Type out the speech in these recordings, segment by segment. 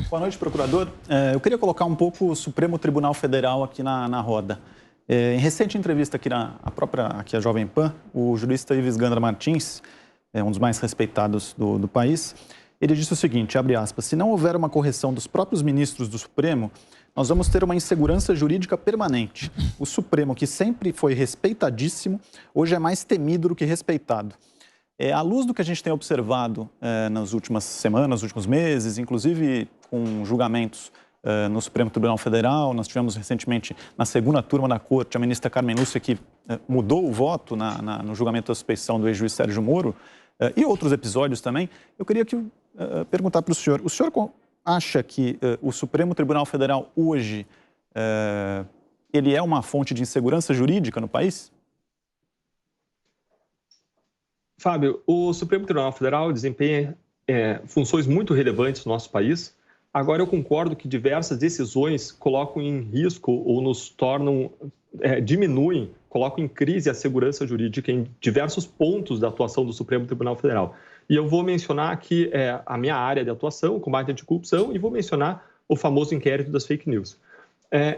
Boa noite, procurador. Eu queria colocar um pouco o Supremo Tribunal Federal aqui na roda. Em recente entrevista aqui aqui a Jovem Pan, o jurista Ives Gandra Martins, um dos mais respeitados do país, ele disse o seguinte, abre aspas, se não houver uma correção dos próprios ministros do Supremo, nós vamos ter uma insegurança jurídica permanente. O Supremo, que sempre foi respeitadíssimo, hoje é mais temido do que respeitado. À luz do que a gente tem observado nas últimas semanas, nos últimos meses, inclusive com julgamentos no Supremo Tribunal Federal, nós tivemos recentemente na segunda turma da Corte a ministra Carmen Lúcia que mudou o voto no julgamento da suspeição do ex-juiz Sérgio Moro e outros episódios também. Eu queria perguntar para o senhor acha que o Supremo Tribunal Federal hoje ele é uma fonte de insegurança jurídica no país? Fábio, o Supremo Tribunal Federal desempenha funções muito relevantes no nosso país. Agora, eu concordo que diversas decisões colocam em risco ou nos tornam, diminuem, colocam em crise a segurança jurídica em diversos pontos da atuação do Supremo Tribunal Federal. E eu vou mencionar aqui a minha área de atuação, o combate à anticorrupção, e vou mencionar o famoso inquérito das fake news.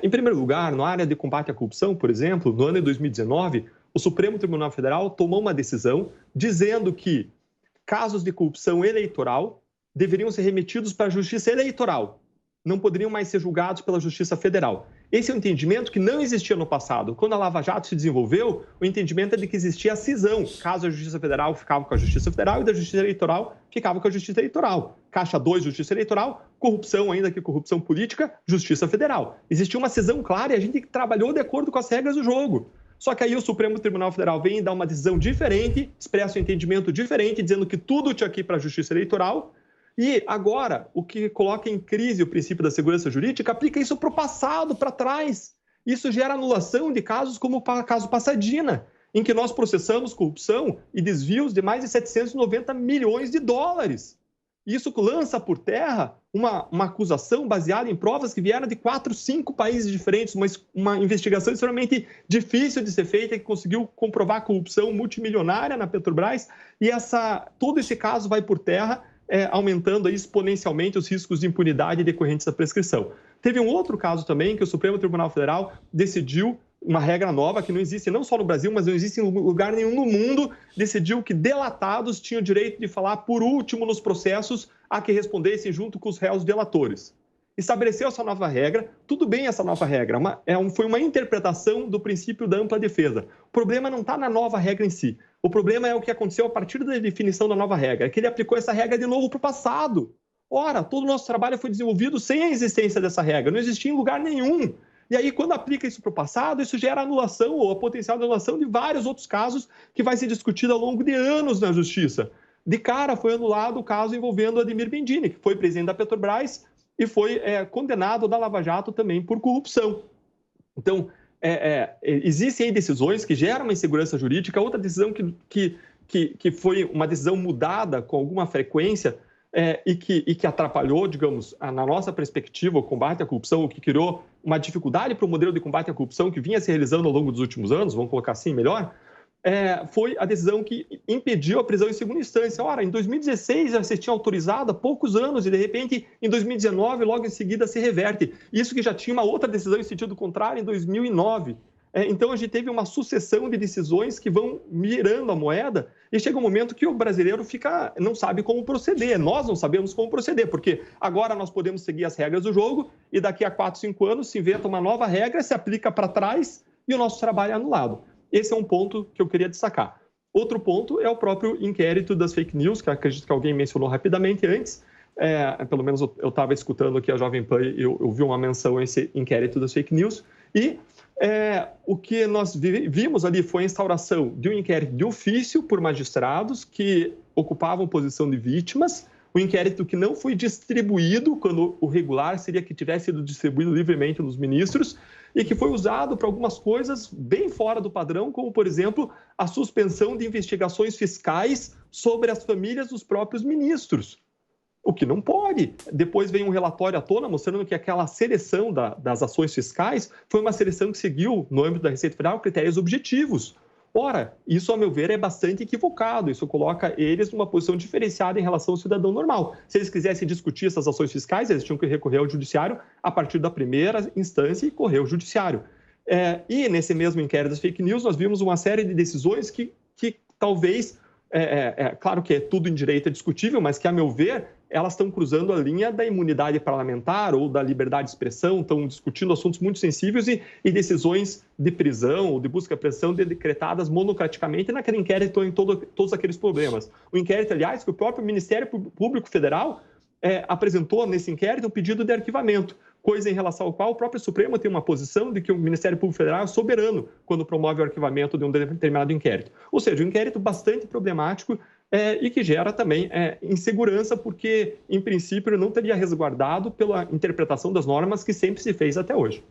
Em primeiro lugar, na área de combate à corrupção, por exemplo, no ano de 2019, o Supremo Tribunal Federal tomou uma decisão dizendo que casos de corrupção eleitoral deveriam ser remetidos para a Justiça Eleitoral, não poderiam mais ser julgados pela Justiça Federal. Esse é um entendimento que não existia no passado. Quando a Lava Jato se desenvolveu, o entendimento é de que existia a cisão. Caso a Justiça Federal ficava com a Justiça Federal e da Justiça Eleitoral ficava com a Justiça Eleitoral. Caixa 2, Justiça Eleitoral, corrupção, ainda que corrupção política, Justiça Federal. Existia uma cisão clara e a gente trabalhou de acordo com as regras do jogo. Só que aí o Supremo Tribunal Federal vem e dá uma decisão diferente, expressa um entendimento diferente, dizendo que tudo tinha que ir para a Justiça Eleitoral. E agora, o que coloca em crise o princípio da segurança jurídica, aplica isso para o passado, para trás. Isso gera anulação de casos como o caso Passadina, em que nós processamos corrupção e desvios de mais de 790 milhões de dólares. Isso lança por terra uma acusação baseada em provas que vieram de 4, 5 países diferentes, uma investigação extremamente difícil de ser feita, que conseguiu comprovar corrupção multimilionária na Petrobras, e todo esse caso vai por terra, aumentando aí exponencialmente os riscos de impunidade decorrentes da prescrição. Teve um outro caso também que o Supremo Tribunal Federal decidiu uma regra nova que não existe não só no Brasil, mas não existe em lugar nenhum no mundo, decidiu que delatados tinham o direito de falar por último nos processos a que respondessem junto com os réus delatores. Estabeleceu essa nova regra, tudo bem essa nova regra, foi uma interpretação do princípio da ampla defesa. O problema não está na nova regra em si, o problema é o que aconteceu a partir da definição da nova regra, é que ele aplicou essa regra de novo para o passado. Ora, todo o nosso trabalho foi desenvolvido sem a existência dessa regra, não existia em lugar nenhum. E aí, quando aplica isso para o passado, isso gera anulação ou a potencial de anulação de vários outros casos que vai ser discutido ao longo de anos na Justiça. De cara, foi anulado o caso envolvendo Ademir Bendini, que foi presidente da Petrobras e foi condenado da Lava Jato também por corrupção. Então, existem aí decisões que geram uma insegurança jurídica. Outra decisão que foi uma decisão mudada com alguma frequência e que atrapalhou, digamos, na nossa perspectiva, o combate à corrupção, o que criou uma dificuldade para o modelo de combate à corrupção que vinha se realizando ao longo dos últimos anos, vamos colocar assim melhor, foi a decisão que impediu a prisão em segunda instância. Ora, em 2016 já se tinha autorizado há poucos anos e, de repente, em 2019, logo em seguida, se reverte. Isso que já tinha uma outra decisão em sentido contrário em 2009. Então, a gente teve uma sucessão de decisões que vão mirando a moeda e chega um momento que o brasileiro não sabe como proceder. Nós não sabemos como proceder, porque agora nós podemos seguir as regras do jogo e daqui a 4, 5 anos se inventa uma nova regra, se aplica para trás e o nosso trabalho é anulado. Esse é um ponto que eu queria destacar. Outro ponto é o próprio inquérito das fake news, que acredito que alguém mencionou rapidamente antes. Pelo menos eu estava escutando aqui a Jovem Pan e eu vi uma menção a esse inquérito das fake news. E o que nós vimos ali foi a instauração de um inquérito de ofício por magistrados que ocupavam posição de vítimas, um inquérito que não foi distribuído, quando o regular seria que tivesse sido distribuído livremente nos ministros, e que foi usado para algumas coisas bem fora do padrão, como, por exemplo, a suspensão de investigações fiscais sobre as famílias dos próprios ministros. O que não pode. Depois vem um relatório à tona mostrando que aquela seleção das ações fiscais foi uma seleção que seguiu, no âmbito da Receita Federal, critérios objetivos. Ora, isso, a meu ver, é bastante equivocado. Isso coloca eles numa posição diferenciada em relação ao cidadão normal. Se eles quisessem discutir essas ações fiscais, eles tinham que recorrer ao judiciário a partir da primeira instância e correr ao judiciário. E nesse mesmo inquérito das fake news, nós vimos uma série de decisões que talvez, claro que é tudo em direito é discutível, mas que, a meu ver, elas estão cruzando a linha da imunidade parlamentar ou da liberdade de expressão, estão discutindo assuntos muito sensíveis e decisões de prisão ou de busca de prisão decretadas monocraticamente naquele inquérito em todos aqueles problemas. O inquérito, aliás, que o próprio Ministério Público Federal apresentou nesse inquérito um pedido de arquivamento, coisa em relação ao qual o próprio Supremo tem uma posição de que o Ministério Público Federal é soberano quando promove o arquivamento de um determinado inquérito. Ou seja, um inquérito bastante problemático e que gera também insegurança, porque, em princípio, não teria resguardado pela interpretação das normas que sempre se fez até hoje.